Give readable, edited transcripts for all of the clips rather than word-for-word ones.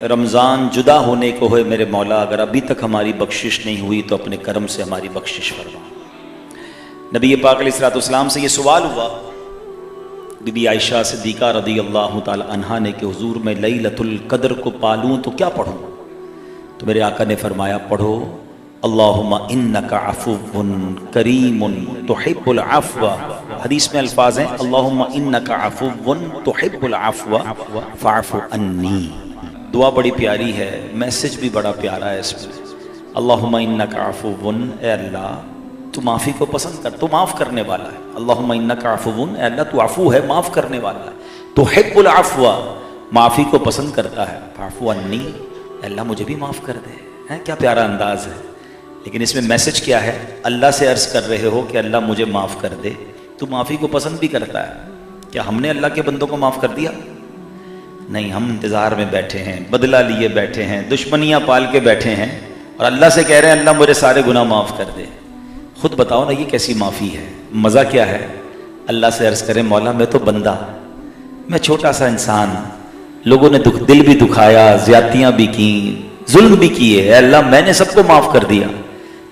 رمضان جدا ہونے کو ہے میرے مولا، اگر ابھی تک ہماری بخشش نہیں ہوئی تو اپنے کرم سے ہماری بخشش فرما۔ نبی پاک علیہ الصلوۃ والسلام سے یہ سوال ہوا بی بی عائشہ صدیقہ رضی اللہ تعالی عنہا نے کہ حضور میں لیلۃ القدر کو پالوں تو کیا پڑھوں؟ تو میرے آقا نے فرمایا پڑھو اللہم انک عفو کریم تحب العفو، حدیث میں الفاظ ہیں اللہم انک عفو تحب العفو فاعف عنی۔ دعا بڑی پیاری ہے، میسج بھی بڑا پیارا ہے اس میں۔ اللہم انک عفو، اے اللہ تو معافی کو پسند کر، تو معاف کرنے والا ہے۔ اللہم انک عفو، اے اللہ تو عفو ہے، معاف کرنے والا ہے۔ تحب العفو، معافی کو پسند کرتا ہے۔ فاعف عنی، اے اللہ مجھے بھی معاف کر دے۔ کیا پیارا انداز ہے، لیکن اس میں میسج کیا ہے؟ اللہ سے عرض کر رہے ہو کہ اللہ مجھے معاف کر دے، تو معافی کو پسند بھی کرتا ہے۔ کیا ہم نے اللہ کے بندوں کو معاف کر دیا؟ نہیں، ہم انتظار میں بیٹھے ہیں، بدلہ لیے بیٹھے ہیں، دشمنیاں پال کے بیٹھے ہیں، اور اللہ سے کہہ رہے ہیں اللہ مجھے سارے گناہ معاف کر دے۔ خود بتاؤ نا یہ کیسی معافی ہے؟ مزہ کیا ہے؟ اللہ سے عرض کریں مولا میں تو بندہ، میں چھوٹا سا انسان، لوگوں نے دل بھی دکھایا، زیادتیاں بھی کی، ظلم بھی کیے، اے اللہ میں نے سب کو معاف کر دیا،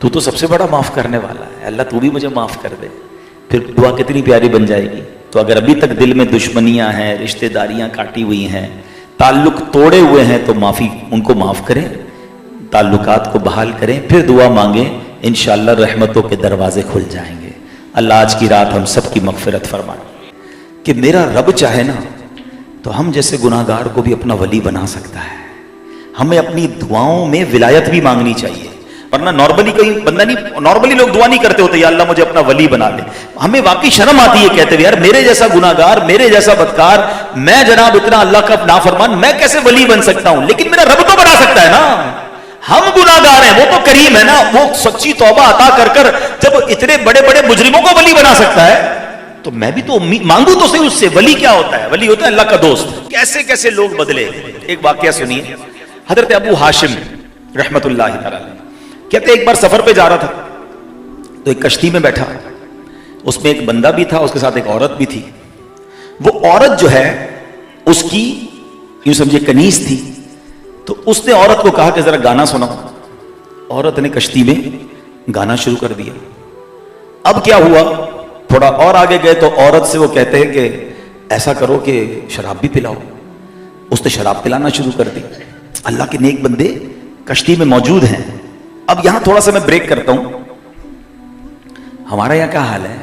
تو سب سے بڑا معاف کرنے والا ہے، اللہ تو بھی مجھے معاف کر دے۔ پھر دعا کتنی پیاری بن جائے گی۔ تو اگر ابھی تک دل میں دشمنیاں ہیں، رشتہ داریاں کاٹی ہوئی ہیں، تعلق توڑے ہوئے ہیں، تو معافی ان کو معاف کریں، تعلقات کو بحال کریں، پھر دعا مانگیں، انشاءاللہ رحمتوں کے دروازے کھل جائیں گے۔ اللہ آج کی رات ہم سب کی مغفرت فرمائے۔ کہ میرا رب چاہے نا تو ہم جیسے گناہگار کو بھی اپنا ولی بنا سکتا ہے۔ ہمیں اپنی دعاؤں میں ولایت بھی مانگنی چاہیے، ورنہ نارملی کوئی بندہ نہیں، نارملی لوگ دعا نہیں کرتے ہوتے یا اللہ مجھے اپنا ولی بنا لے۔ ہمیں واقعی شرم آتی ہے کہتے ہوئے یار میرے جیسا گناہگار، میرے جیسا بدکار، میں جناب اتنا اللہ کا نافرمان، میں کیسے ولی بن سکتا ہوں؟ لیکن میرا رب تو بنا سکتا ہے نا۔ ہم گناہگار ہیں، وہ تو کریم ہے نا، وہ سچی توبہ عطا کر کر جب اتنے بڑے بڑے مجرموں کو ولی بنا سکتا ہے تو میں بھی تو مانگوں تو صحیح اس سے۔ ولی کیا ہوتا ہے؟ ولی ہوتا ہے اللہ کا دوست۔ کیسے کیسے لوگ بدلے۔ ایک واقعہ سنیے، حضرت ابو ہاشم رحمت اللہ تعالی کہتے ایک بار سفر پہ جا رہا تھا تو ایک کشتی میں بیٹھا، اس میں ایک بندہ بھی تھا، اس کے ساتھ ایک عورت بھی تھی۔ وہ عورت جو ہے اس کی یوں سمجھے کنیز تھی، تو اس نے عورت کو کہا کہ ذرا گانا سناؤ۔ عورت نے کشتی میں گانا شروع کر دیا۔ اب کیا ہوا، تھوڑا اور آگے گئے تو عورت سے وہ کہتے ہیں کہ ایسا کرو کہ شراب بھی پلاؤ۔ اس نے شراب پلانا شروع کر دی۔ اللہ کے نیک بندے کشتی میں موجود ہیں۔ اب یہاں تھوڑا سا میں بریک کرتا ہوں۔ ہمارا یہاں کیا حال ہے؟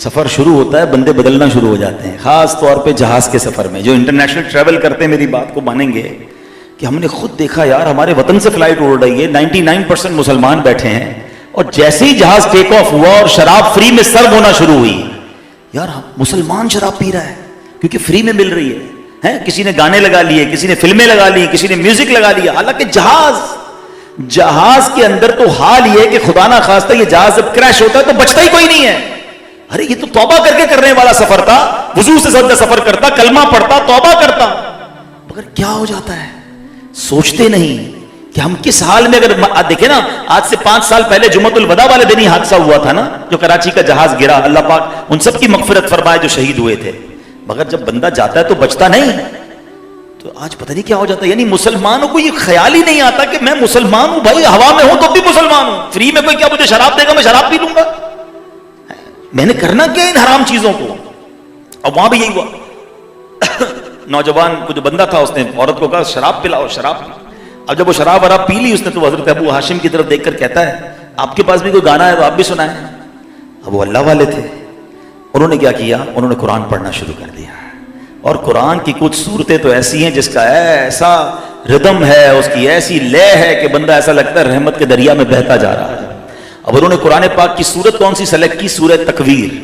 سفر شروع ہوتا ہے، بندے بدلنا شروع ہو جاتے ہیں، خاص طور پہ جہاز کے سفر میں۔ جو انٹرنیشنل ٹریول کرتے ہیں میری بات کو مانیں گے کہ ہم نے خود دیکھا یار ہمارے وطن سے فلائٹ اڑ رہی ہے، 99% مسلمان بیٹھے ہیں، اور جیسے ہی جہاز ٹیک آف ہوا اور شراب فری میں سرو ہونا شروع ہوئی، یار مسلمان شراب پی رہا ہے کیونکہ فری میں مل رہی ہے۔ کسی نے گانے لگا لیے، کسی نے فلمیں لگا لی، کسی نے میوزک لگا لیا، حالانکہ جہاز کے اندر تو حال یہ ہے کہ خدا نہ خواستہ یہ جہاز جب کریش ہوتا ہے تو بچتا ہی کوئی نہیں ہے۔ ارے یہ تو توبہ کر کے کرنے والا سفر تھا، وضو سے سفر کرتا، کلمہ پڑھتا، توبہ کرتا، مگر کیا ہو جاتا ہے؟ سوچتے نہیں کہ ہم کس حال میں۔ اگر دیکھیں نا، آج سے 5 سال پہلے جمعۃ الوداع والے دن ہی حادثہ ہوا تھا نا، جو کراچی کا جہاز گرا، اللہ پاک ان سب کی مغفرت فرمائے جو شہید ہوئے تھے۔ مگر جب بندہ جاتا ہے تو بچتا نہیں۔ تو آج پتہ نہیں کیا ہو جاتا ہے، یعنی مسلمانوں کو یہ خیال ہی نہیں آتا کہ میں مسلمان ہوں، بھائی ہوا میں ہوں تو بھی مسلمان ہوں۔ فری میں کوئی کیا مجھے شراب دے گا میں شراب پی لوں گا؟ میں نے کرنا کیا ان حرام چیزوں کو؟ اب وہاں بھی یہی ہوا۔ نوجوان کو جو بندہ تھا اس نے عورت کو کہا شراب پلاؤ، شراب پی۔ اب جب وہ شراب وراب پی لی اس نے تو حضرت ابو ہاشم کی طرف دیکھ کر کہتا ہے آپ کے پاس بھی کوئی گانا ہے تو آپ بھی سنائیں۔ اب وہ اللہ والے تھے، انہوں نے کیا کیا، انہوں نے قرآن پڑھنا شروع کر دیا، اور قرآن کی کچھ صورتیں تو ایسی ہیں جس کا ایسا ردم ہے، اس کی ایسی لے ہے کہ بندہ ایسا لگتا ہے رحمت کے دریا میں بہتا جا رہا ہے۔ اب انہوں نے قرآن پاک کی سورت کون سی سلیکٹ کی؟ سورہ تکویر،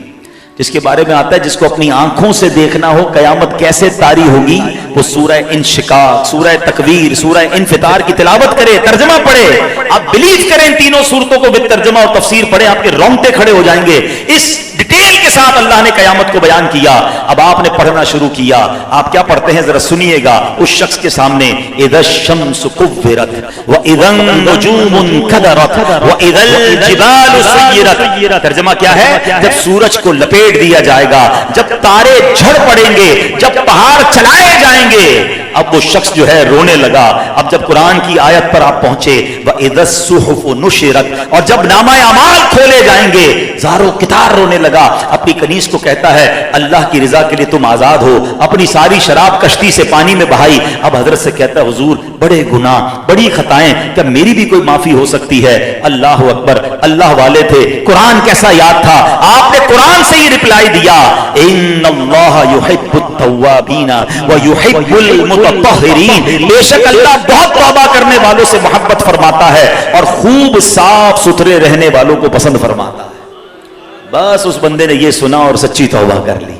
جس کے بارے میں آتا ہے جس کو اپنی آنکھوں سے دیکھنا ہو قیامت کیسے طاری ہوگی، وہ سورہ انشقاق، سورہ تکویر، سورہ انفطار کی تلاوت کرے، ترجمہ پڑھے۔ آپ بلیو کریں ان تینوں سورتوں کو ترجمہ اور تفسیر پڑھیں، آپ کے رونگٹے کھڑے ہو جائیں گے۔ اس ڈیٹیل کے ساتھ اللہ نے قیامت کو بیان کیا۔ اب آپ نے پڑھنا شروع کیا، آپ کیا پڑھتے ہیں ذرا سنیے گا۔ اس شخص کے سامنے اذا الشمس كورت واذا النجوم انكدرت واذا الجبال سيرت۔ ترجمہ کیا ہے؟ جب سورج کو لپیٹ دیا جائے گا، جب تارے جھڑ پڑیں گے، جب پہاڑ چلائے جائیں گے، اب وہ شخص جو ہے رونے لگا. اب جب قرآن کی آیت پر آپ پہنچے وَإِذَا الصُّحُفُ نُشِرَتْ، اور جب نامہ اعمال کھولے جائیں گے، زارو کتار رونے لگا. اپنی کنیز کو کہتا ہے اللہ کی رضا کے لیے تم آزاد ہو. اپنی ساری شراب کشتی سے پانی میں بہائی. اب حضرت سے کہتا ہے حضور بڑے گناہ بڑی خطائیں، کیا میری بھی کوئی معافی ہو سکتی ہے؟ اللہ اکبر، اللہ والے تھے. قرآن کیسا یاد تھا، آپ نے قرآن سے ہی رپلائی دیا ان اللہ یحب التوابین ویحب المتطہرین، بے شک اللہ بہت توبہ کرنے والوں سے محبت فرماتا ہے اور خوب صاف ستھرے رہنے والوں کو پسند فرماتا ہے. بس اس بندے نے یہ سنا اور سچی توبہ کر لی.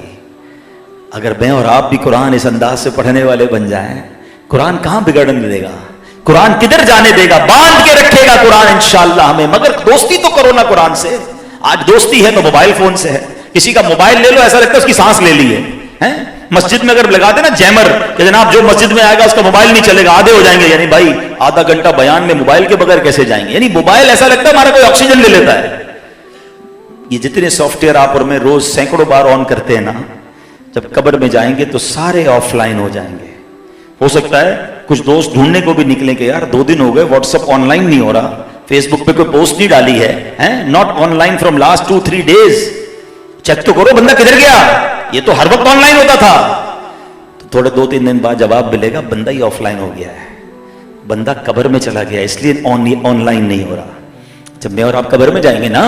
اگر میں اور آپ بھی قرآن اس انداز سے پڑھنے والے بن جائیں، قرآن کہاں بگڑنے دے گا، قرآن کدھر جانے دے گا، باندھ کے رکھے گا قرآن انشاءاللہ ہمیں. مگر دوستی تو کرو نا قرآن سے. آج دوستی ہے تو موبائل فون سے ہے. کسی کا موبائل لے لو ایسا لگتا ہے اس کی سانس لے لی ہے. مسجد میں اگر لگا دے نا جیمر کہ جناب جو مسجد میں آئے گا اس کا موبائل نہیں چلے گا، آدھے ہو جائیں گے. یعنی بھائی آدھا گھنٹہ بیان میں موبائل کے بغیر کیسے جائیں گے؟ یعنی موبائل ایسا لگتا ہے ہمارا کوئی آکسیجن لے لیتا ہے. یہ جتنے سافٹ ویئر آپ اور میں روز سینکڑوں بار آن کرتے ہیں نا، جب قبر میں جائیں گے تو سارے آف لائن ہو جائیں گے. ہو سکتا ہے کچھ دوست ڈھونڈنے کو بھی نکلیں کہ یار 2 دن ہو گئے واٹس ایپ آن لائن نہیں ہو رہا، فیس بک پہ کوئی پوسٹ نہیں ڈالی ہے، not on line from last 2-3 days. Check تو کرو بندہ کدھر گیا، یہ تو ہر وقت آن لائن ہوتا تھا. تو تھوڑے 2-3 دن بعد جواب ملے گا بندہ ہی آف لائن ہو گیا ہے، بندہ قبر میں چلا گیا اس لیے آن لائن نہیں ہو رہا. جب میں اور آپ قبر میں جائیں گے نا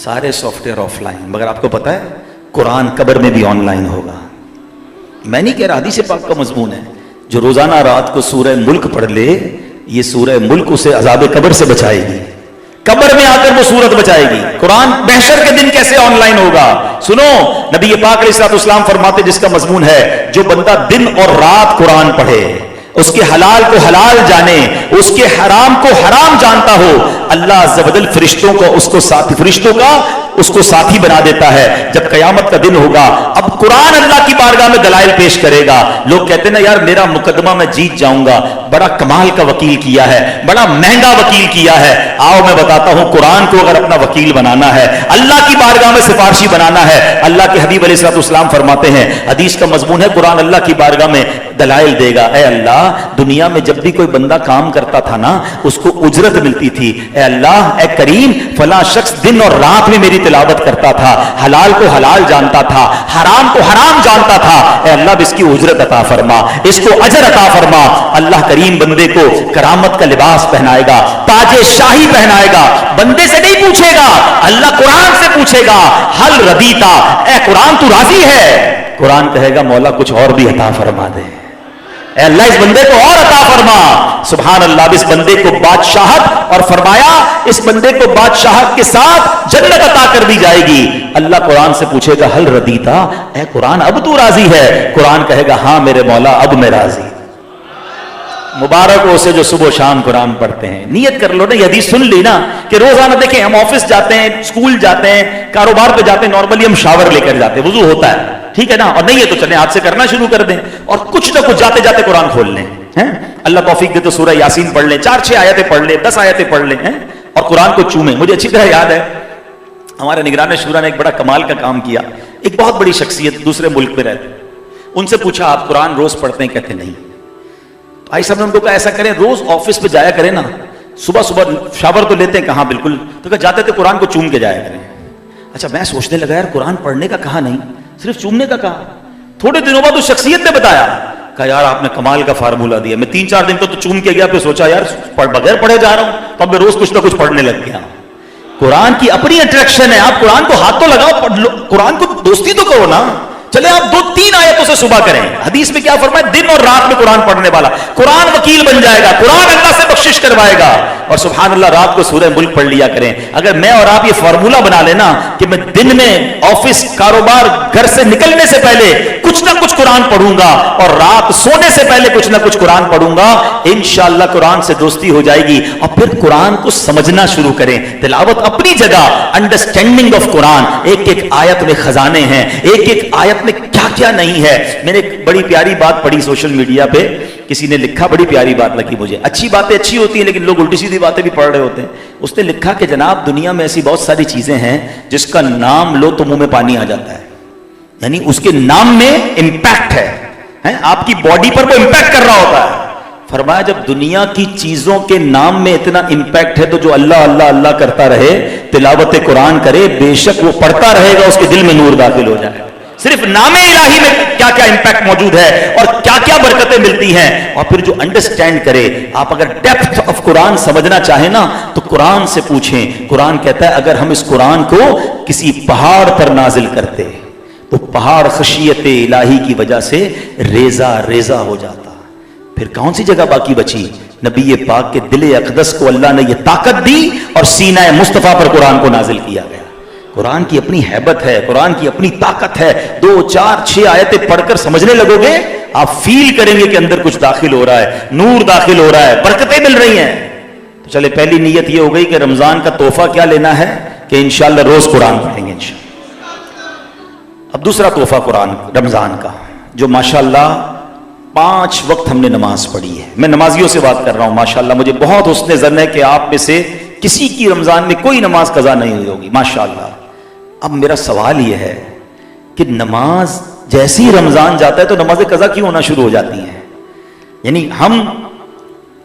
سارے سافٹ ویئر آف لائن. مگر آپ کو پتا ہے قرآن قبر میں بھی آن لائن ہوگا. میں نہیں کہہ رہا، حدیث پاک کا مضمون ہے. جو روزانہ رات کو سورہ ملک پڑھ لے، یہ سورہ ملک اسے عذاب قبر سے بچائے گی. قبر میں آ کر وہ سورت بچائے گی. قرآن محشر کے دن کیسے آن لائن ہوگا؟ سنو، نبی پاک علیہ الصلوۃ والسلام فرماتے جس کا مضمون ہے جو بندہ دن اور رات قرآن پڑھے، اس کے حلال کو حلال جانے، اس کے حرام کو حرام جانتا ہو، اللہ عز و جل فرشتوں کو اس کو ساتھی بنا دیتا ہے. جب قیامت کا دن ہوگا اب قرآن اللہ کی بارگاہ میں دلائل پیش کرے گا. لوگ کہتے ہیں نا یار میرا مقدمہ میں جیت جاؤں گا، بڑا کمال کا وکیل کیا ہے، بڑا مہنگا وکیل کیا ہے. آؤ میں بتاتا ہوں، قرآن کو اگر اپنا وکیل بنانا ہے، اللہ کی بارگاہ میں سفارشی بنانا ہے، اللہ کے حبیب علیہ الصلوۃ والسلام فرماتے ہیں، حدیث کا مضمون ہے قرآن اللہ کی بارگاہ میں دلائل دے گا. اے اللہ، دنیا میں جب بھی کوئی بندہ کام کرتا تھا نا اس کو اجرت ملتی تھی. اے اللہ، اے کریم، فلاں شخص دن اور رات میں میری تلاوت کرتا تھا، حلال کو حلال جانتا تھا، حرام کو حرام جانتا تھا. اے اللہ اب اس کی اجرت عطا فرما، اس کو اجر عطا فرما. اللہ کریم بندے کو کرامت کا لباس پہنائے گا، تاج شاہی پہنائے گا. بندے سے نہیں پوچھے گا، اللہ قرآن سے پوچھے گا حل ردیتا، اے قرآن تو راضی ہے؟ قرآن کہے گا مولا کچھ اور بھی عطا فرما دے. اے اللہ اس بندے کو اور عطا فرما. سبحان اللہ. اب اس بندے کو بادشاہت، اور فرمایا اس بندے کو بادشاہت کے ساتھ جنت عطا کر دی جائے گی. اللہ قرآن سے پوچھے گا حل ردیتا، اے قرآن اب تو راضی ہے؟ قرآن کہے گا ہاں میرے مولا اب میں راضی. مبارک ہو اسے جو صبح و شام قرآن پڑھتے ہیں. نیت کر لو نا، یہ حدیث سن لی نا کہ روزانہ دیکھیں ہم آفس جاتے ہیں، اسکول جاتے ہیں، کاروبار پہ جاتے ہیں، نارملی ہم شاور لے کر جاتے ہیں، وضو ہوتا ہے، ٹھیک ہے نا، اور نہیں ہے تو چلیں آج سے کرنا شروع کر دیں اور کچھ نہ کچھ جاتے جاتے قرآن کھول لیں. اللہ توفیق دے تو سورہ یاسین پڑھ لیں، 4-6 آیتیں پڑھ لیں، 10 آیتیں پڑھ لیں اور قرآن کو چومیں. مجھے اچھی طرح یاد ہے ہمارے نگران شورا نے ایک بڑا کمال کا کام کیا. ایک بہت بڑی شخصیت دوسرے ملک میں رہتے، ان سے پوچھا آپ قرآن روز پڑھتے ہیں؟ کہتے نہیں. بھائی صاحب نے ان کو کہا ایسا کریں روز آفس پہ جایا کریں نا، صبح صبح شاور تو لیتے ہیں کہاں، بالکل، تو کہا جاتے تھے قرآن کو چوم کے جایا کریں. اچھا میں سوچنے لگا یار قرآن پڑھنے کا کہا نہیں، صرف چومنے کا کہا. تھوڑے دنوں بعد اس شخصیت نے بتایا، کہا یار آپ نے کمال کا فارمولہ دیا. میں 3-4 دن تو چوم کے گیا، پھر سوچا یار بغیر پڑھے جا رہا ہوں، تو اب میں روز کچھ نہ کچھ پڑھنے لگ گیا. قرآن کی اپنی اٹریکشن ہے. آپ قرآن کو ہاتھ تو لگاؤ، پڑھ لو، قرآن کو دوستی تو کرو نا. چلے آپ 2-3 آیتوں سے صبح کریں. حدیث میں کیا فرمایا؟ دن اور رات میں قرآن پڑھنے والا قرآن وکیل بن جائے گا، قرآن اللہ سے بخشش کروائے گا. اور سبحان اللہ رات کو سورہ ملک پڑھ لیا کریں. اگر میں اور آپ یہ فارمولہ بنا لینا کہ میں دن میں آفس، کاروبار، گھر سے نکلنے سے پہلے کچھ نہ کچھ قرآن پڑھوں گا اور رات سونے سے پہلے کچھ نہ کچھ قرآن پڑھوں گا، انشاءاللہ قرآن سے دوستی ہو جائے گی. اور پھر قرآن کو سمجھنا شروع کریں. تلاوت اپنی جگہ، انڈرسٹینڈنگ آف قرآن، ایک ایک آیت میں خزانے ہیں، ایک ایک آیت میں کیا کیا نہیں ہے. میں نے ایک بڑی پیاری بات پڑھی سوشل میڈیا پہ، کسی نے لکھا، بڑی پیاری بات لگی مجھے. اچھی باتیں اچھی ہوتی ہیں لیکن لوگ الٹی سیدھی باتیں بھی پڑھ رہے ہوتے ہیں. اس نے لکھا کہ جناب دنیا میں ایسی بہت ساری چیزیں ہیں جس کا نام لو تو منہ میں پانی آ جاتا ہے، یعنی اس کے نام میں امپیکٹ ہے. آپ کی باڈی پر وہ امپیکٹ کر رہا ہوتا ہے. فرمایا جب دنیا کی چیزوں کے نام میں اتنا امپیکٹ ہے تو جو اللہ اللہ اللہ کرتا رہے, تلاوت قرآن کرے, بے شک وہ پڑھتا رہے گا, اس کے دل میں نور داخل ہو جائے. صرف نام الہی میں کیا کیا امپیکٹ موجود ہے اور کیا کیا برکتیں ملتی ہیں. اور پھر جو انڈرسٹینڈ کرے, آپ اگر ڈیپتھ آف قرآن سمجھنا چاہیں نا تو قرآن سے پوچھیں. قرآن کہتا ہے اگر ہم اس قرآن کو کسی پہاڑ پر نازل کرتے تو پہاڑ خشیت الہی کی وجہ سے ریزہ ریزہ ہو جاتا. پھر کون سی جگہ باقی بچی؟ نبی پاک کے دل اقدس کو اللہ نے یہ طاقت دی اور سینہ مصطفیٰ پر قرآن کو نازل کیا گیا. قرآن کی اپنی ہیبت ہے, قرآن کی اپنی طاقت ہے. 2 4 6 آیتیں پڑھ کر سمجھنے لگو گے, آپ فیل کریں گے کہ اندر کچھ داخل ہو رہا ہے, نور داخل ہو رہا ہے, برکتیں مل رہی ہیں. تو چلے پہلی نیت یہ ہو گئی کہ رمضان کا تحفہ کیا لینا ہے کہ انشاءاللہ روز قرآن پڑھیں گے انشاءاللہ. اب دوسرا تحفہ قرآن رمضان کا, جو ماشاءاللہ 5 وقت ہم نے نماز پڑھی ہے. میں نمازیوں سے بات کر رہا ہوں. ماشاءاللہ مجھے بہت حسن ظن ہے کہ آپ میں سے کسی کی رمضان میں کوئی نماز قضا نہیں ہوئی ہوگی ماشاءاللہ. اب میرا سوال یہ ہے کہ نماز جیسی رمضان جاتا ہے تو نماز قضا کیوں ہونا شروع ہو جاتی ہیں؟ یعنی ہم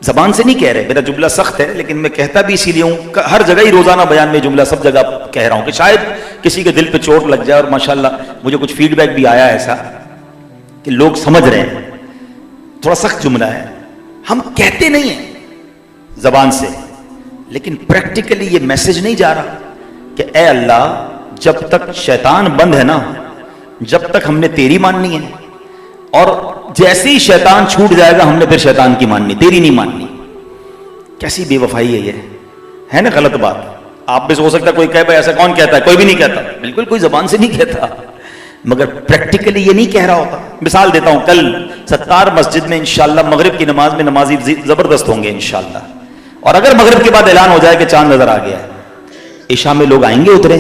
زبان سے نہیں کہہ رہے, میرا جملہ سخت ہے لیکن میں کہتا بھی اسی لیے ہوں, ہر جگہ ہی روزانہ بیان میں جملہ سب جگہ کہہ رہا ہوں کہ شاید کسی کے دل پہ چوٹ لگ جائے. اور ماشاءاللہ مجھے کچھ فیڈ بیک بھی آیا ایسا کہ لوگ سمجھ رہے ہیں. تھوڑا سخت جملہ ہے, ہم کہتے نہیں ہیں زبان سے لیکن پریکٹیکلی یہ میسج نہیں جا رہا کہ اے اللہ جب تک شیطان بند ہے نا, جب تک ہم نے تیری ماننی ہے, اور جیسے ہی شیطان چھوٹ جائے گا ہم نے پھر شیطان کی ماننی, تیری نہیں ماننی. کیسی بے وفائی ہے یہ, ہے نا غلط بات. آپ میں سے ہو سکتا ہے کوئی کہے بھائی ایسا کون کہتا ہے, کوئی بھی نہیں کہتا, بالکل کوئی زبان سے نہیں کہتا, مگر پریکٹیکلی یہ نہیں کہہ رہا ہوتا. مثال دیتا ہوں, کل ستار مسجد میں انشاءاللہ مغرب کی نماز میں نمازی زبردست ہوں گے انشاءاللہ. اور اگر مغرب کے بعد اعلان ہو جائے کہ چاند نظر آ گیا ہے, عشاء میں لوگ آئیں گے اترے؟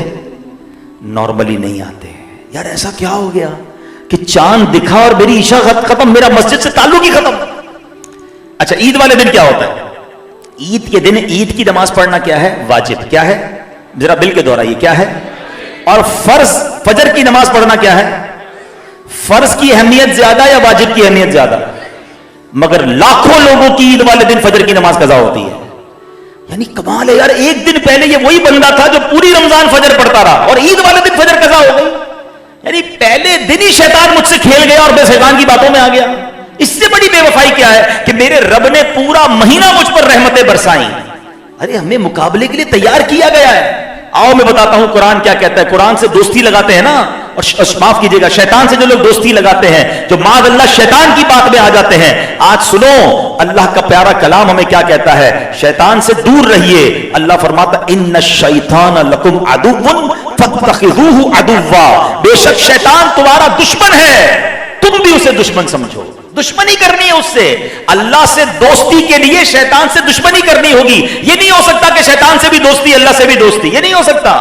نارملی نہیں آتے. یار ایسا کیا ہو گیا کہ چاند دکھا اور میری عشاء ختم, میرا مسجد سے تعلق ہی ختم. اچھا عید والے دن کیا ہوتا ہے؟ عید کے دن عید کی نماز پڑھنا کیا ہے؟ واجب. کیا ہے ذرا بل کے دہرائیے, کیا ہے؟ اور فرض فجر کی نماز پڑھنا کیا ہے؟ فرض کی اہمیت زیادہ یا واجب کی اہمیت زیادہ؟ مگر لاکھوں لوگوں کی عید والے دن فجر کی نماز قضا ہوتی ہے. یعنی کمال ہے یار, ایک دن پہلے یہ وہی بندہ تھا جو پوری رمضان فجر پڑھتا رہا اور عید والے دن فجر قضا ہو گئی. یعنی پہلے دن ہی شیطان مجھ سے کھیل گیا اور میں شیطان کی باتوں میں آ گیا. اس سے بڑی بے وفائی کیا ہے کہ میرے رب نے پورا مہینہ مجھ پر رحمتیں برسائیں. ارے ہمیں مقابلے کے لیے تیار کیا گیا ہے. آؤ میں بتاتا ہوں قرآن کیا کہتا ہے. قرآن سے دوستی لگاتے ہیں نا, اور معاف کیجیے گا شیطان سے جو لوگ دوستی لگاتے ہیں, جو معاذ اللہ شیطان کی بات میں آ جاتے ہیں, آج سنو اللہ کا پیارا کلام ہمیں کیا کہتا ہے. شیطان سے دور رہیے. اللہ فرماتا ان الشیطان لکم عدو فاتخذوہ عدوا, بے شک شیطان تمہارا دشمن ہے, تم بھی اسے دشمن سمجھو. دشمنی کرنی ہے اس سے. اللہ سے دوستی کے لیے شیطان سے دشمنی کرنی ہوگی. یہ نہیں ہو سکتا کہ شیطان سے بھی دوستی اللہ سے بھی دوستی, یہ نہیں ہو سکتا.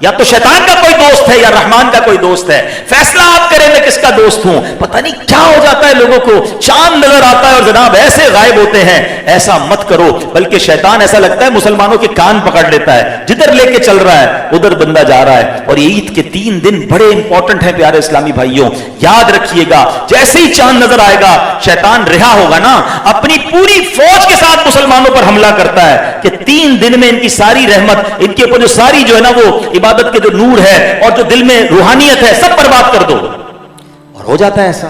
یا تو شیطان کا کوئی دوست ہے یا رحمان کا کوئی دوست ہے. فیصلہ آپ کریں میں کس کا دوست ہوں. پتہ نہیں کیا ہو جاتا ہے لوگوں کو, چاند نظر آتا ہے اور جناب ایسے غائب ہوتے ہیں. ایسا مت کرو, بلکہ شیطان ایسا لگتا ہے مسلمانوں کے کان پکڑ لیتا ہے, جدھر لے کے چل رہا ہے ادھر بندہ جا رہا ہے. اور عید کے 3 دن بڑے امپورٹنٹ ہیں پیارے اسلامی بھائیوں, یاد رکھیے گا. جیسے ہی چاند نظر آئے گا شیطان رہا ہوگا نا, اپنی پوری فوج کے ساتھ مسلمانوں پر حملہ کرتا ہے کہ 3 دن میں ان کی ساری رحمت, ان کے اوپر جو ساری جو ہے نا وہ عبادت کے جو نور ہے اور جو دل میں روحانیت ہے سب برباد کر دو. اور ہو جاتا ہے ایسا,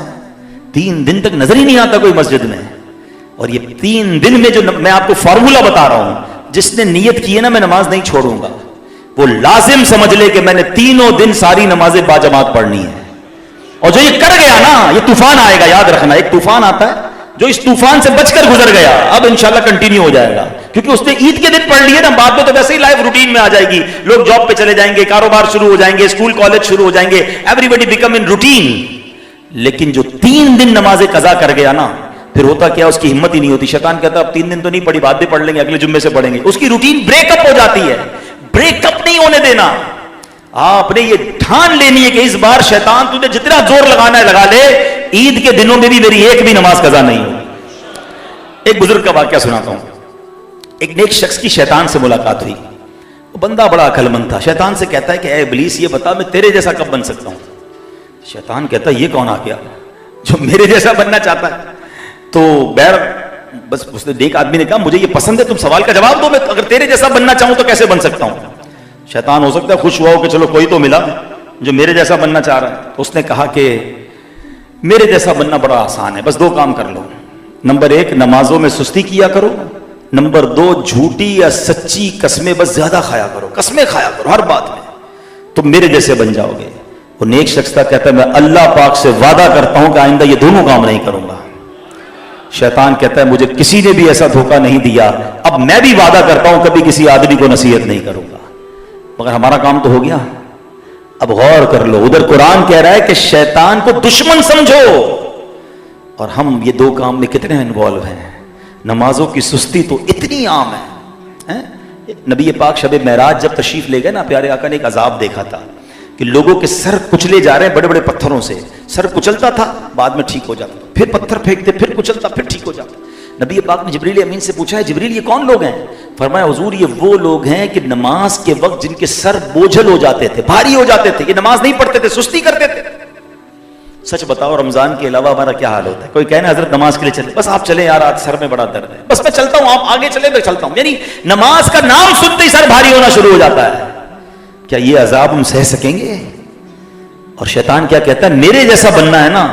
3 دن تک نظر ہی نہیں آتا کوئی مسجد میں. اور یہ 3 دن میں جو میں آپ کو فارمولہ بتا رہا ہوں, جس نے نیت کی ہے نا میں نماز نہیں چھوڑوں گا, وہ لازم سمجھ لے کہ میں نے 3 دن ساری نمازیں باجماعت پڑھنی ہے. اور جو یہ کر گیا نا, یہ طوفان آئے گا, یاد رکھنا ایک طوفان آتا ہے, جو اس طوفان سے بچ کر گزر گیا اب انشاءاللہ کنٹینیو ہو جائے گا, کیونکہ اس نے عید کے دن پڑھ لیے نا, بعد میں تو ویسے ہی لائف روٹین میں آ جائے گی. لوگ جاب پہ چلے جائیں گے, کاروبار شروع ہو جائیں گے, اسکول کالج شروع ہو جائیں گے, ایوری بڈی بیکم ان روٹین. لیکن جو 3 دن نمازیں قضا کر گیا نا, پھر ہوتا کیا, اس کی ہمت ہی نہیں ہوتی. شیطان کہتا اب 3 دن تو نہیں پڑھی, بعد میں پڑھ لیں گے, اگلے جمعے سے پڑھیں گے. اس کی روٹین بریک اپ ہو جاتی ہے. بریک اپ نہیں ہونے دینا. آپ نے یہ ٹھان لینی ہے کہ اس بار شیطان تجھے جتنا زور لگانا ہے لگا لے, عید کے دنوں میں بھی میری ایک بھی نماز قضا نہیں ہوگی. ایک بزرگ کا واقعہ سناتا ہوں. ایک نیک شخص کی شیطان سے ملاقات ہوئی. وہ بندہ بڑا عقل مند تھا. شیطان سے کہتا ہے کہ اے ابلیس یہ بتا میں تیرے جیسا کب بن سکتا ہوں. شیطان کہتا ہے یہ کون آ گیا. جو میرے جیسا بننا چاہتا ہے. تو بہر بس اس نے ایک آدمی نے کہا مجھے یہ پسند ہے, تم سوال کا جواب دو, میں اگر تیرے جیسا بننا چاہوں تو کیسے بن سکتا ہوں. شیطان ہو سکتا ہے خوش ہوا ہو کہ چلو کوئی تو ملا جو میرے جیسا بننا چاہ رہا ہے. تو اس نے کہا کہ میرے جیسا بننا بڑا آسان ہے, بس 2 کام کر لو. نمبر 1, نمازوں میں سستی کیا کرو. نمبر 2, جھوٹی یا سچی قسمیں بس زیادہ کھایا کرو, قسمیں کھایا کرو ہر بات میں, تم میرے جیسے بن جاؤ گے. وہ نیک شخص کا کہتا ہے میں اللہ پاک سے وعدہ کرتا ہوں کہ آئندہ یہ دونوں کام نہیں کروں گا. شیطان کہتا ہے مجھے کسی نے بھی ایسا دھوکہ نہیں دیا, اب میں بھی وعدہ کرتا ہوں کبھی کسی آدمی کو نصیحت نہیں کروں گا. مگر ہمارا کام تو ہو گیا. اب غور کر لو, ادھر قرآن کہہ رہا ہے کہ شیطان کو دشمن سمجھو, اور ہم یہ 2 کام میں کتنے انوالو ہیں. نمازوں کی سستی تو اتنی عام ہے. نبی پاک شب معراج جب تشریف لے گئے نا, پیارے آقا نے ایک عذاب دیکھا تھا کہ لوگوں کے سر کچلے جا رہے ہیں بڑے بڑے پتھروں سے. سر کچلتا تھا, بعد میں ٹھیک ہو جاتا, پھر پتھر پھینکتے, پھر کچلتا, پھر ٹھیک ہو جاتا. نبی پاک نے جبریل امین سے پوچھا ہے جبریل یہ کون لوگ ہیں؟ فرمایا حضور یہ وہ لوگ ہیں کہ نماز کے وقت جن کے سر بوجھل ہو جاتے تھے, بھاری ہو جاتے تھے, یہ نماز نہیں پڑھتے تھے, سستی کرتے تھے. سچ بتاؤ رمضان کے علاوہ ہمارا کیا حال ہوتا ہے؟ کوئی کہنا حضرت نماز کے لیے چلے, بس آپ چلیں یار آج سر میں بڑا درد ہے, بس میں چلتا ہوں, آپ آگے چلیں میں چلتا ہوں. یعنی نماز کا نام سنتے ہی سر بھاری ہونا شروع ہو جاتا ہے. کیا یہ عذاب ہم سہ سکیں گے؟ اور شیطان کیا کہتا ہے میرے جیسا بننا ہے نا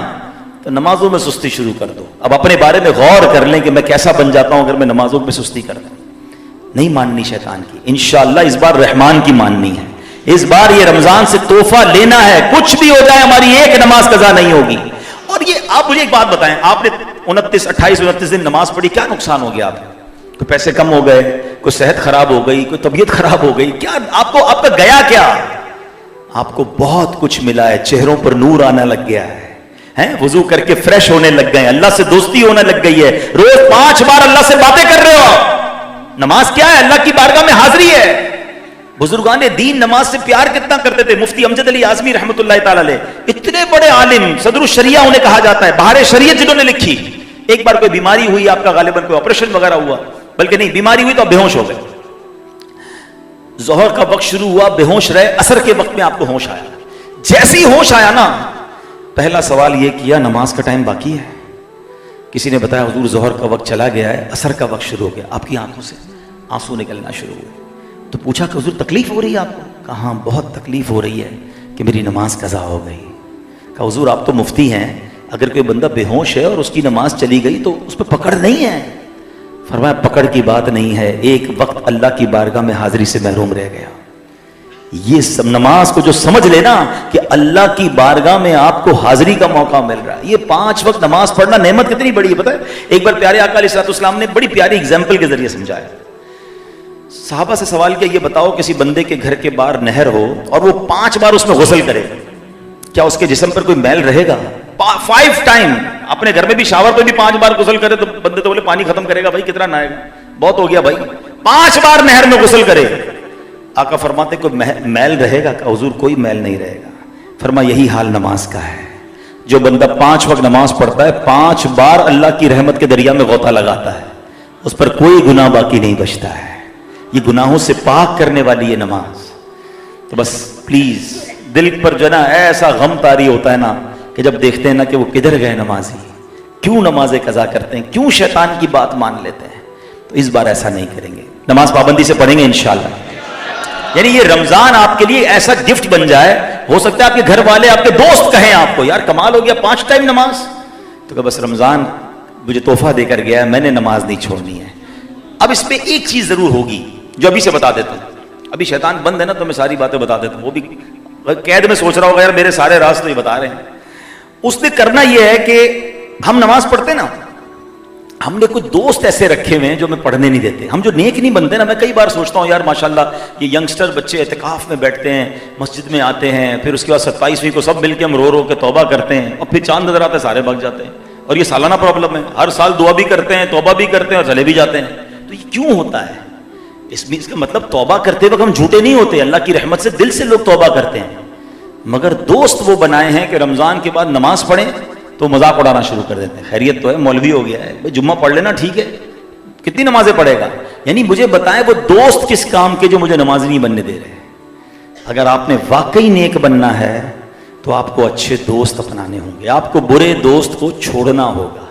تو نمازوں میں سستی شروع کر دو. اب اپنے بارے میں غور کر لیں کہ میں کیسا بن جاتا ہوں اگر میں نمازوں میں سستی کر دوں. نہیں ماننی شیطان کی, انشاءاللہ اس بار رحمان کی ماننی ہے. اس بار یہ رمضان سے تحفہ لینا ہے, کچھ بھی ہو جائے ہماری ایک نماز قضا نہیں ہوگی. اور یہ آپ مجھے ایک بات بتائیں, آپ نے 29 دن نماز پڑھی, کیا نقصان ہو گیا آپ کو؟ کوئی پیسے کم ہو گئے, کوئی صحت خراب ہو گئی, کوئی طبیعت خراب ہو گئی, کیا آپ کا گیا کیا؟ آپ کو بہت کچھ ملا ہے. چہروں پر نور آنا لگ گیا ہے, وضو کر کے فریش ہونے لگ گئے ہیں, اللہ سے دوستی ہونے لگ گئی ہے, روز 5 بار اللہ سے باتیں کر رہے ہو. نماز کیا ہے؟ اللہ کی بارگاہ میں حاضری ہے. بزرگان دین نماز سے پیار کتنا کرتے تھے. مفتی امجد علی اعظمی رحمۃ اللہ تعالی علیہ, اتنے بڑے عالم, صدر الشریعہ انہیں کہا جاتا ہے, بہار شریعت جنہوں نے لکھی. ایک بار کوئی بیماری ہوئی آپ کا, غالباً کوئی آپریشن وغیرہ ہوا, بلکہ نہیں بیماری ہوئی تو آپ بے ہوش ہو گئے. ظہر کا وقت شروع ہوا, بے ہوش رہے, عصر کے وقت میں آپ کو ہوش آیا. جیسے ہی ہوش آیا نا, پہلا سوال یہ کیا نماز کا ٹائم باقی ہے؟ کسی نے بتایا حضور ظہر کا وقت چلا گیا ہے, عصر کا وقت شروع ہو گیا. آپ کی آنکھوں سے آنسو نکلنا شروع ہوئے. تو پوچھا کہ حضور تکلیف ہو رہی ہے آپ کو؟ کہا ہاں بہت تکلیف ہو رہی ہے کہ میری نماز قضا ہو گئی. کہا حضور آپ تو مفتی ہیں, اگر کوئی بندہ بے ہوش ہے اور اس کی نماز چلی گئی تو اس پہ پکڑ نہیں ہے؟ فرمایا پکڑ کی بات نہیں ہے, ایک وقت اللہ کی بارگاہ میں حاضری سے محروم رہ گیا. یہ سب نماز کو جو سمجھ لینا کہ اللہ کی بارگاہ میں آپ کو حاضری کا موقع مل رہا ہے. یہ 5 وقت نماز پڑھنا نعمت کتنی بڑی ہے پتہ ہے. ایک بار پیارے آقا علیہ الصلوۃ والسلام نے بڑی پیاری اگزامپل کے ذریعے سمجھایا. صحابہ سے سوال کیا یہ بتاؤ کسی بندے کے گھر کے باہر نہر ہو اور وہ 5 بار اس میں غسل کرے, کیا اس کے جسم پر کوئی میل رہے گا؟ 5 ٹائم. اپنے گھر میں بھی شاور پہ بھی 5 بار غسل کرے تو بندے تو بولے پانی ختم کرے گا, بھائی کتنا نہائے گا, بہت ہو گیا بھائی. 5 بار نہر میں غسل کرے. آقا فرماتے کوئی میل رہے گا؟ کہ حضور کوئی میل نہیں رہے گا. فرمایا یہی حال نماز کا ہے. جو بندہ 5 وقت نماز پڑھتا ہے 5 بار اللہ کی رحمت کے دریا میں غوطہ لگاتا ہے, اس پر کوئی گناہ باقی نہیں بچتا ہے. یہ گناہوں سے پاک کرنے والی ہے نماز. تو بس پلیز دل پر جو نا ایسا غم طاری ہوتا ہے نا کہ جب دیکھتے ہیں نا کہ وہ کدھر گئے نمازی, کیوں نمازیں قضا کرتے ہیں, کیوں شیطان کی بات مان لیتے ہیں. تو اس بار ایسا نہیں کریں گے, نماز پابندی سے پڑھیں گے انشاءاللہ. یعنی یہ رمضان آپ کے لیے ایسا گفٹ بن جائے, ہو سکتا ہے آپ کے گھر والے آپ کے دوست کہیں آپ کو یار کمال ہو گیا 5 ٹائم نماز, تو کہ بس رمضان مجھے تحفہ دے کر گیا ہے, میں نے نماز نہیں چھوڑنی ہے. اب اس پہ ایک چیز ضرور ہوگی جو ابھی سے بتا دیتا ہوں. ابھی شیطان بند ہے نا تو میں ساری باتیں بتا دیتا ہوں. وہ بھی قید میں سوچ رہا ہوگا یار میرے سارے راز تو یہ بتا رہے ہیں. اس نے کرنا یہ ہے کہ ہم نماز پڑھتے نا, ہم نے کچھ دوست ایسے رکھے ہوئے ہیں جو ہمیں پڑھنے نہیں دیتے. ہم جو نیک نہیں بنتے نا, میں کئی بار سوچتا ہوں یار ماشاءاللہ یہ ینگسٹر بچے اعتکاف میں بیٹھتے ہیں, مسجد میں آتے ہیں, پھر اس کے بعد 27ویں کو سب مل کے ہم رو رو کے توبہ کرتے ہیں, اور پھر چاند نظر آتے ہیں سارے بھاگ جاتے ہیں. اور یہ سالانہ پرابلم ہے, ہر سال دعا بھی کرتے ہیں, توبہ بھی کرتے ہیں اور چلے بھی جاتے ہیں. تو یہ کیوں ہوتا ہے؟ اس کا مطلب توبہ کرتے وقت ہم جھوٹے نہیں ہوتے, اللہ کی رحمت سے دل سے لوگ توبہ کرتے ہیں. مگر دوست وہ بنائے ہیں کہ رمضان کے بعد نماز پڑھیں تو مذاق اڑانا شروع کر دیتے ہیں. خیریت تو ہے, مولوی ہو گیا ہے, جمعہ پڑھ لینا ٹھیک ہے, کتنی نمازیں پڑھے گا. یعنی مجھے بتائیں وہ دوست کس کام کے جو مجھے نماز نہیں بننے دے رہے. اگر آپ نے واقعی نیک بننا ہے تو آپ کو اچھے دوست اپنانے ہوں گے, آپ کو برے دوست کو چھوڑنا ہوگا.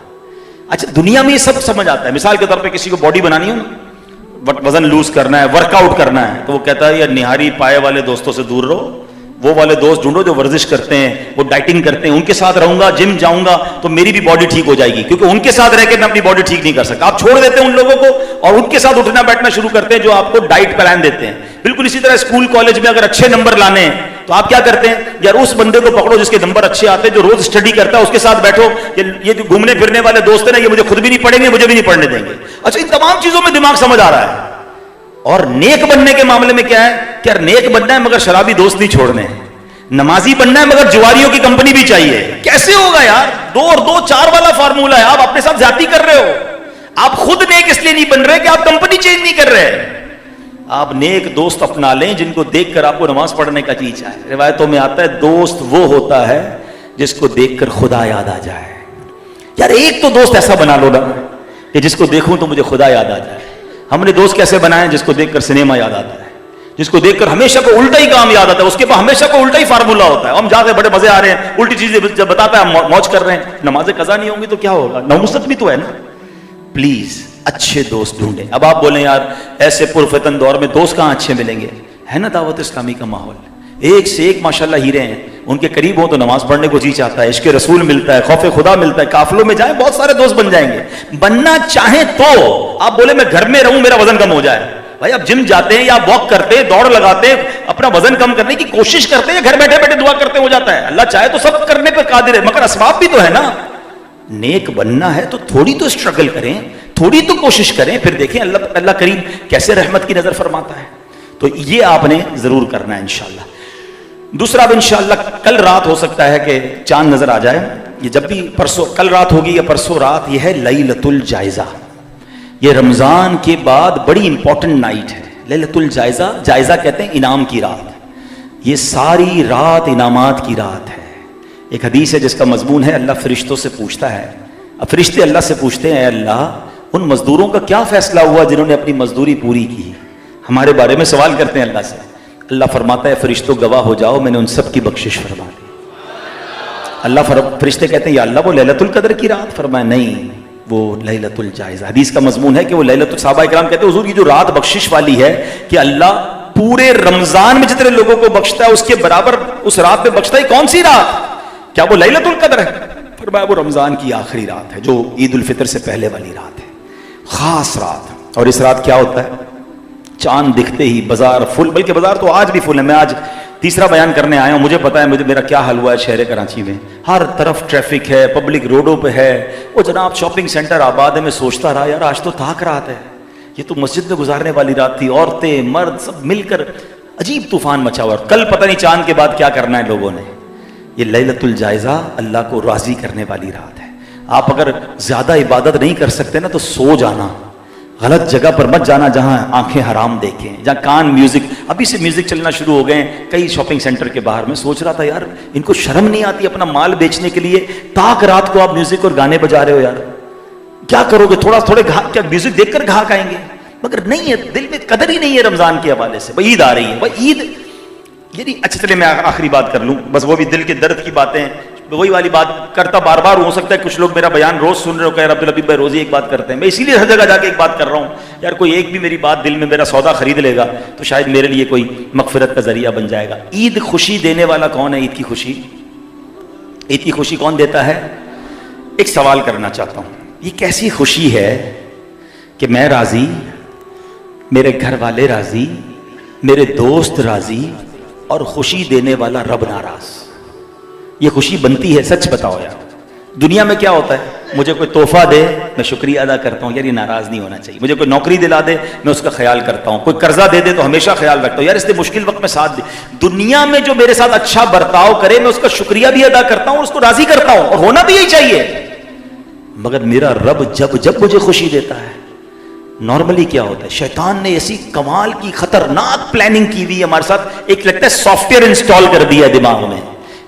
اچھا دنیا میں یہ سب سمجھ آتا ہے. مثال کے طور پہ کسی کو باڈی بنانی ہو نا, وزن لوز کرنا ہے, ورک آؤٹ کرنا ہے, تو وہ کہتا ہے یار نہاری پائے والے دوستوں سے دور رہو, وہ والے دوست ڈھونڈو جو ورزش کرتے ہیں, وہ ڈائٹنگ کرتے ہیں, ان کے ساتھ رہوں گا, جم جاؤں گا تو میری بھی باڈی ٹھیک ہو جائے گی, کیونکہ ان کے ساتھ رہ کے میں اپنی باڈی ٹھیک نہیں کر سکتا. آپ چھوڑ دیتے ہیں ان لوگوں کو اور ان کے ساتھ اٹھنا بیٹھنا شروع کرتے ہیں جو آپ کو ڈائٹ پلان دیتے ہیں. بالکل اسی طرح اسکول کالج میں اگر اچھے نمبر لانے ہیں تو آپ کیا کرتے ہیں, یار اس بندے کو پکڑو جس کے نمبر اچھے آتے ہیں, جو روز اسٹڈی کرتا ہے, اس کے ساتھ بیٹھو. یہ جو گھومنے پھرنے والے دوست ہیں نا, یہ مجھے خود بھی نہیں پڑھیں گے, مجھے بھی نہیں پڑھنے دیں گے. اچھا ان تمام چیزوں میں دماغ سمجھ آ رہا ہے. اور نیک بننے کے معاملے میں کیا ہے کہ یار نیک بننا ہے مگر شرابی دوست نہیں چھوڑنے ہیں, نمازی بننا ہے مگر جواریوں کی کمپنی بھی چاہیے. کیسے ہوگا یار؟ 2 اور 2 4 والا فارمولا ہے. آپ اپنے ساتھ زیادتی کر رہے ہو. آپ خود نیک اس لیے نہیں بن رہے کہ آپ کمپنی چینج نہیں کر رہے. آپ نیک دوست اپنا لیں جن کو دیکھ کر آپ کو نماز پڑھنے کا جی چاہے. روایتوں میں آتا ہے دوست وہ ہوتا ہے جس کو دیکھ کر خدا یاد آ جائے. یار ایک تو دوست ایسا بنا لو نا کہ جس کو دیکھوں تو مجھے خدا یاد آ جائے. ہم نے دوست کیسے بنائے؟ جس کو دیکھ کر سنیما یاد آتا ہے, جس کو دیکھ کر ہمیشہ کو الٹا ہی کام یاد آتا ہے, اس کے پاس ہمیشہ کو الٹا ہی فارمولا ہوتا ہے. ہم جا کے بڑے مزے آ رہے ہیں, الٹی چیزیں جب بتاتا ہے ہم موج کر رہے ہیں. نمازیں قضا نہیں ہوں گی تو کیا ہوگا؟ ناموست بھی تو ہے نا. پلیز اچھے دوست ڈھونڈیں. اب آپ بولیں یار ایسے پرفتن دور میں دوست کہاں اچھے ملیں گے؟ ہے نا دعوت اسلامی کا ماحول, ایک سے ایک ماشاءاللہ ہیرے ہیں. ان کے قریب ہوں تو نماز پڑھنے کو جی چاہتا ہے, عشق رسول ملتا ہے, خوف خدا ملتا ہے. قافلوں میں جائیں بہت سارے دوست بن جائیں گے. بننا چاہیں تو آپ بولے میں گھر میں رہوں میرا وزن کم ہو جائے. بھائی آپ جم جاتے ہیں یا واک کرتے ہیں, دوڑ لگاتے ہیں, اپنا وزن کم کرنے کی کوشش کرتے ہیں, گھر بیٹھے بیٹھے دعا کرتے ہو جاتا ہے. اللہ چاہے تو سب کرنے پہ قادر ہے, مگر اسباب بھی تو ہے نا. نیک بننا ہے تو تھوڑی تو اسٹرگل کریں, تھوڑی تو کوشش کریں, پھر دیکھیں اللہ کریم کیسے رحمت کی نظر فرماتا ہے. تو یہ آپ نے ضرور کرنا ہے انشاءاللہ. دوسرا اب انشاءاللہ کل رات ہو سکتا ہے کہ چاند نظر آ جائے. یہ جب بھی پرسوں کل رات ہوگی یا پرسوں رات, یہ ہے لیلۃ الجائزہ. یہ رمضان کے بعد بڑی امپورٹنٹ نائٹ ہے لیلۃ الجائزہ. جائزہ کہتے ہیں انعام کی رات. یہ ساری رات انعامات کی رات ہے. ایک حدیث ہے جس کا مضمون ہے اللہ فرشتوں سے پوچھتا ہے. اب فرشتے اللہ سے پوچھتے ہیں اے اللہ ان مزدوروں کا کیا فیصلہ ہوا جنہوں نے اپنی مزدوری پوری کی؟ ہمارے بارے میں سوال کرتے ہیں اللہ سے. اللہ فرماتا ہے فرشتوں گواہ ہو جاؤ میں نے ان سب کی بخشش فرما دی. اللہ فرشتے کہتے ہیں یا اللہ وہ لیلۃ القدر کی رات؟ فرمایا نہیں وہ لیلۃ الجائزہ. حدیث کا مضمون ہے کہ وہ لیلۃ, صحابہ کرام کہتے ہیں حضور یہ جو رات بخشش والی ہے کہ اللہ پورے رمضان میں جتنے لوگوں کو بخشتا ہے اس کے برابر اس رات میں بخشتا ہے. کون سی رات؟ کیا وہ لیلۃ القدر ہے؟ فرمایا وہ رمضان کی آخری رات ہے جو عید الفطر سے پہلے والی رات ہے, خاص رات. اور اس رات کیا ہوتا ہے؟ چاند دکھتے ہی بازار فل, بلکہ بازار تو آج بھی فل ہے. میں آج تیسرا بیان کرنے آیا ہوں, مجھے پتا ہے میرا کیا حال ہوا ہے شہر کراچی میں. ہر طرف ٹریفک ہے, پبلک روڈوں پہ ہے. وہ جناب شاپنگ سینٹر آباد ہے. میں سوچتا رہا یار آج تو تاک رات ہے, یہ تو مسجد میں گزارنے والی رات تھی. عورتیں مرد سب مل کر عجیب طوفان مچا ہوا. کل پتہ نہیں چاند کے بعد کیا کرنا ہے لوگوں نے. یہ لیلۃ الجائزہ اللہ کو راضی کرنے والی رات ہے. آپ اگر زیادہ عبادت نہیں کر سکتے نا تو سو جانا, غلط جگہ پر مت جانا جہاں آنکھیں حرام دیکھیں, جہاں کان میوزک. ابھی سے میوزک چلنا شروع ہو گئے ہیں کئی شاپنگ سینٹر کے باہر. میں سوچ رہا تھا یار ان کو شرم نہیں آتی اپنا مال بیچنے کے لیے تاک رات کو آپ میوزک اور گانے بجا رہے ہو. یار کیا کرو گے؟ تھوڑے کیا میوزک دیکھ کر گھاک آئیں گے؟ مگر نہیں ہے, دل میں قدر ہی نہیں ہے رمضان کے حوالے سے. عید آ رہی ہے بھائی, عید یعنی اچھا چلے میں آخری بات کر لوں بس, وہ بھی دل کے درد کی باتیں, وہی والی بات کرتا بار بار. ہو سکتا ہے کچھ لوگ میرا بیان روز سن رہے ہو کہ عبدالحبیب بھائی روز ہی ایک بات کرتے ہیں. میں اسی لیے ہر جگہ جا کے ایک بات کر رہا ہوں. یار کوئی ایک بھی میری بات دل میں میرا سودا خرید لے گا تو شاید میرے لیے کوئی مغفرت کا ذریعہ بن جائے گا. عید خوشی دینے والا کون ہے؟ عید کی خوشی, عید کی خوشی کون دیتا ہے؟ ایک سوال کرنا چاہتا ہوں, یہ کیسی خوشی ہے کہ میں راضی, میرے گھر والے راضی, میرے دوست راضی اور خوشی دینے والا رب ناراض. یہ خوشی بنتی ہے؟ سچ بتاؤ یار. دنیا میں کیا ہوتا ہے, مجھے کوئی تحفہ دے میں شکریہ ادا کرتا ہوں, یار یہ ناراض نہیں ہونا چاہیے. مجھے کوئی نوکری دلا دے میں اس کا خیال کرتا ہوں, کوئی قرضہ دے دے تو ہمیشہ خیال رکھتا ہوں یار اس نے مشکل وقت میں ساتھ دے. دنیا میں جو میرے ساتھ اچھا برتاؤ کرے میں اس کا شکریہ بھی ادا کرتا ہوں اور اس کو راضی کرتا ہوں, اور ہونا بھی یہی چاہیے. مگر میرا رب جب مجھے خوشی دیتا ہے, نارملی کیا ہوتا ہے شیطان نے ایسی کمال کی خطرناک پلاننگ کی ہوئی ہمارے ساتھ, ایک لگتا ہے سافٹ ویئر انسٹال کر دیا دماغ میں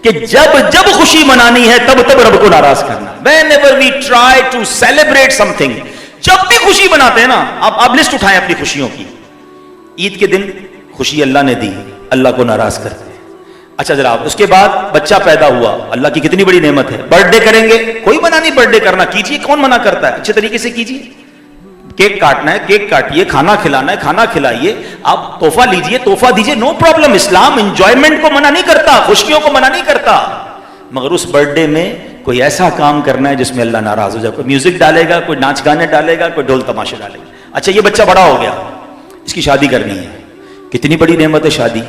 کہ جب خوشی منانی ہے تب رب کو ناراض کرنا. whenever we try to celebrate something, جب بھی خوشی مناتے ہیں نا, آپ لسٹ اٹھائیں اپنی خوشیوں کی. عید کے دن خوشی اللہ نے دی, اللہ کو ناراض کرتے ہیں. اچھا جناب، اس کے بعد بچہ پیدا ہوا، اللہ کی کتنی بڑی نعمت ہے. برتھ ڈے کریں گے، کوئی منع نہیں برتھ ڈے کرنا، کیجیے، کون منع کرتا ہے، اچھے طریقے سے کیجیے. کیک کاٹنا ہے کیک کاٹیے، کھانا کھلانا ہے کھانا کھلائیے، آپ تحفہ لیجیے تحفہ دیجیے، نو پرابلم. اسلام انجوائمنٹ کو منع نہیں کرتا، خوشیوں کو منع نہیں کرتا، مگر اس برتھ ڈے میں کوئی ایسا کام کرنا ہے جس میں اللہ ناراض ہو جائے. کوئی میوزک ڈالے گا، کوئی ناچ گانے ڈالے گا، کوئی ڈھول تماشے ڈالے گا. اچھا یہ بچہ بڑا ہو گیا، اس کی شادی کرنی ہے، کتنی بڑی نعمت ہے شادی،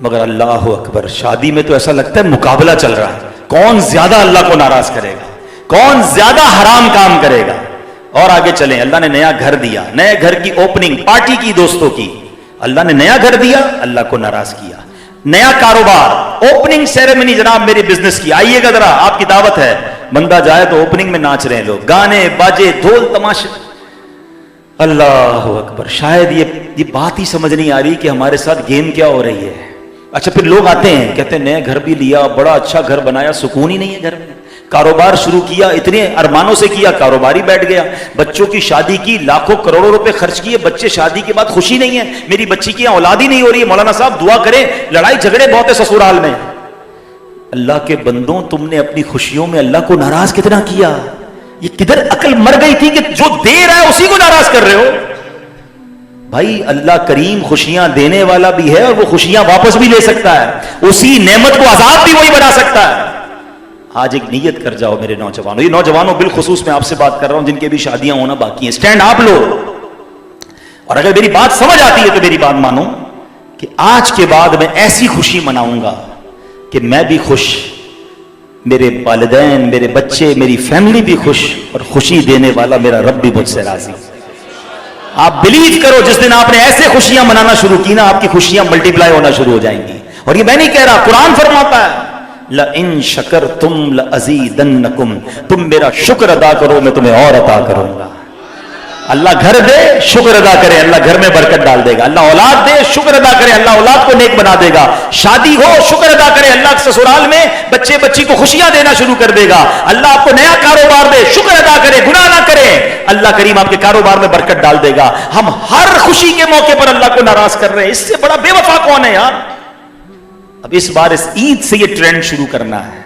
مگر اللہ اکبر، شادی میں تو ایسا لگتا ہے مقابلہ چل رہا ہے، کون زیادہ اللہ کو ناراض کرے گا، کون زیادہ حرام کام کرے گا. اور آگے چلیں، اللہ نے نیا گھر دیا، نئے گھر کی اوپننگ پارٹی کی دوستوں کی، اللہ نے نیا گھر دیا، اللہ کو ناراض کیا. نیا کاروبار، اوپننگ سیریمنی جناب میری بزنس کی، آئیے گا ذرا، آپ کی دعوت ہے. بندہ جائے تو اوپننگ میں ناچ رہے ہیں لوگ، گانے باجے ڈھول تماشے. اللہ اکبر. شاید یہ بات ہی سمجھ نہیں آ رہی کہ ہمارے ساتھ گیم کیا ہو رہی ہے. اچھا پھر لوگ آتے ہیں کہتے ہیں نئے گھر بھی لیا، بڑا اچھا گھر بنایا، سکون ہی نہیں ہے گھر میں. کاروبار شروع کیا، اتنے ارمانوں سے کیا، کاروبار ہی بیٹھ گیا. بچوں کی شادی کی، لاکھوں کروڑوں روپے خرچ کیے، بچے شادی کے بعد خوشی نہیں ہے، میری بچی کی اولاد ہی نہیں ہو رہی ہے. مولانا صاحب دعا کریں، لڑائی جھگڑے بہت ہے سسرال میں. اللہ کے بندوں، تم نے اپنی خوشیوں میں اللہ کو ناراض کتنا کیا. یہ کدھر عقل مر گئی تھی کہ جو دے رہا ہے اسی کو ناراض کر رہے ہو. بھائی اللہ کریم خوشیاں دینے والا بھی ہے اور وہ خوشیاں واپس بھی لے سکتا ہے، اسی نعمت کو عذاب بھی وہی بنا سکتا ہے. آج ایک نیت کر جاؤ میرے نوجوانوں، یہ نوجوانوں بالخصوص میں آپ سے بات کر رہا ہوں جن کے بھی شادیاں ہونا باقی ہیں. سٹینڈ آپ لو، اور اگر میری بات سمجھ آتی ہے تو میری بات مانو کہ آج کے بعد میں ایسی خوشی مناؤں گا کہ میں بھی خوش، میرے والدین، میرے بچے، میری فیملی بھی خوش، اور خوشی دینے والا میرا رب بھی مجھ سے راضی. آپ بلیو کرو، جس دن آپ نے ایسے خوشیاں منانا شروع کی نا، آپ کی خوشیاں ملٹی پلائی ہونا شروع ہو جائیں گی. اور یہ میں نہیں کہہ رہا، قرآن فرماتا ہے لَإِن شَكَرْتُمْ لَأَزِيدَنَّكُمْ، تم میرا شکر ادا کرو میں تمہیں اور عطا کروں گا. اللہ گھر دے، شکر ادا کرے، اللہ گھر میں برکت ڈال دے گا. اللہ اولاد دے، شکر ادا کرے، اللہ اولاد کو نیک بنا دے گا. شادی ہو، شکر ادا کرے، اللہ سسرال میں بچے بچی کو خوشیاں دینا شروع کر دے گا. اللہ آپ کو نیا کاروبار دے، شکر ادا کرے، گناہ نہ کرے، اللہ کریم آپ کے کاروبار میں برکت ڈال دے گا. ہم ہر خوشی کے موقع پر اللہ کو ناراض کر رہے ہیں، اس سے بڑا بے وفا کون ہے یار. اب اس بار اس عید سے یہ ٹرینڈ شروع کرنا ہے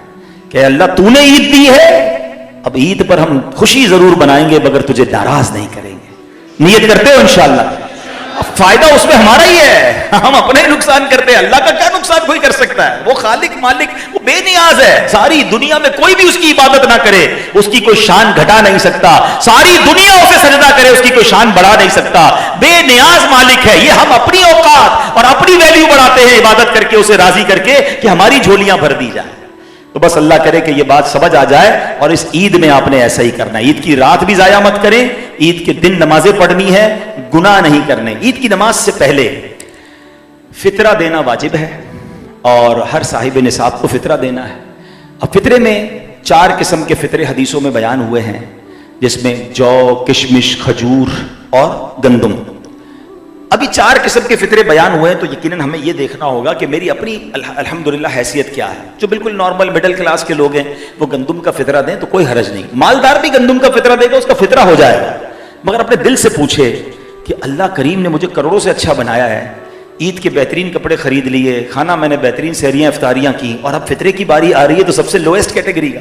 کہ اللہ تو نے عید دی ہے، اب عید پر ہم خوشی ضرور بنائیں گے مگر تجھے ناراض نہیں کریں گے. نیت کرتے ہو انشاءاللہ؟ اب فائدہ اس میں ہمارا ہی ہے، ہم اپنے نقصان کرتے ہیں، اللہ کا کیا نقصان کوئی کر سکتا ہے. وہ خالق مالک، وہ بے نیاز ہے. ساری دنیا میں کوئی بھی اس کی عبادت نہ کرے، اس کی کوئی شان گھٹا نہیں سکتا. ساری دنیا اسے سجدہ کرے، اس کی کوئی شان بڑھا نہیں سکتا. بے نیاز مالک ہے. یہ ہم اپنی اوقات اور اپنی ویلیو بڑھاتے ہیں عبادت کر کے، اسے راضی کر کے کہ ہماری جھولیاں بھر دی جائیں. تو بس اللہ کرے کہ یہ بات سمجھ آ جائے، اور اس عید میں آپ نے ایسا ہی کرنا ہے. عید کی رات بھی ضائع مت کریں، عید کے دن نمازیں پڑھنی ہے، گناہ نہیں کرنے. عید کی نماز سے پہلے فطرہ دینا واجب ہے، اور ہر صاحب نصاب کو فطرہ دینا ہے. اب فطرے میں 4 قسم کے فطرے حدیثوں میں بیان ہوئے ہیں، جس میں جو، کشمش، کھجور اور گندم. ابھی 4 قسم کے فطرے بیان ہوئے ہیں، تو یقیناً ہمیں یہ دیکھنا ہوگا کہ میری اپنی الحمدللہ حیثیت کیا ہے. جو بالکل نارمل مڈل کلاس کے لوگ ہیں وہ گندم کا فطرہ دیں تو کوئی حرج نہیں. مالدار بھی گندم کا فطرہ دے گا، اس کا فطرہ ہو جائے گا. مگر اپنے دل سے پوچھے کہ اللہ کریم نے مجھے کروڑوں سے اچھا بنایا ہے، عید کے بہترین کپڑے خرید لیے، کھانا میں نے بہترین سحریاں افطاریاں کی، اور اب فطرے کی باری آ رہی ہے تو سب سے لوئسٹ کیٹیگری کا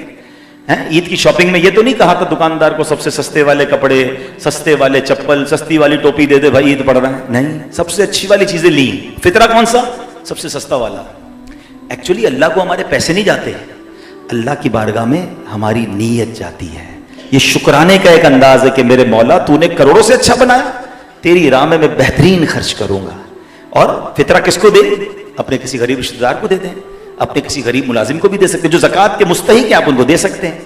عید کی شاپنگ میں یہ تو نہیں کہا تھا دکاندار کو سب سے سستے والے کپڑے، سستے والے چپل، سستی والی ٹوپی دے دے بھائی عید پڑ رہا ہے. نہیں، سب سے اچھی والی چیزیں لی. فطرہ کون سا؟ سب سے سستا والا. ایکچولی اللہ کو ہمارے پیسے نہیں جاتے، اللہ کی بارگاہ میں ہماری نیت جاتی ہے. یہ شکرانے کا ایک انداز ہے کہ میرے مولا تو نے کروڑوں سے اچھا بنایا، تیری راہ میں بہترین خرچ کروں گا. اور فطرہ کس کو دیں؟ اپنے کسی غریب رشتہ دار کو دے دیں، اپنے کسی غریب ملازم کو بھی دے سکتے ہیں. جو زکوٰۃ کے مستحق ہیں آپ ان کو دے سکتے ہیں.